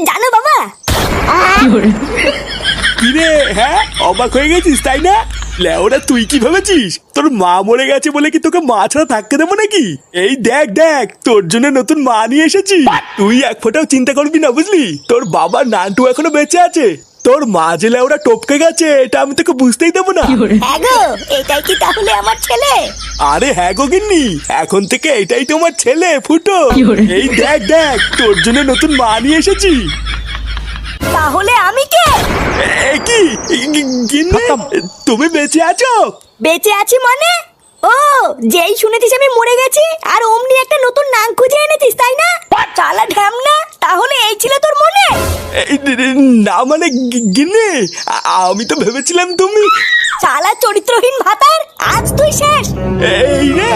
জানো বাবা। কিরে হ্যাঁ, অবাক হয়ে গেছিস তাই না? লেওরা তুই কি ভেবেছিস তোর মা মরে গেছে বলে কি তোকে মা ছাড়া থাকতে দেবো নাকি? এই দেখ দেখ, তোর জন্য নতুন মা নিয়ে এসেছি। তুই এক ফোঁটাও চিন্তা করবি না, বুঝলি? তোর বাবা নান্টু এখনো বেঁচে আছে। তোর মা যে লেওরা টপকে গেছে এটা আমি তোকে বুঝতেই দেবো না। হ্যাঁ গো, এটাই কি তাহলে আমার ছেলে? আরে হ্যাঁ গো গিন্নি, এখন থেকে এটাই তোমার ছেলে ফুটো। এই দেখ দেখ, তোর জন্য নতুন মা নিয়ে এসেছি। তাহলে আমি কে? এ কি গিন্নি, তুমি বেঁচে আছো? বেঁচে আছি মানে? ও, যেই শুনেছিস আমি মরে গেছি আর অমনি একটা নতুন নাম খুঁজে এনেছিস তাই না? চালা ঢ্যামনা, তাহলে এই ছিল তোর মনে? না মানে গিন্নি, আমি তো ভেবেছিলাম তুমি। চালা চরিত্রহীন ভাতার, আজ তুই শেষ। এই রে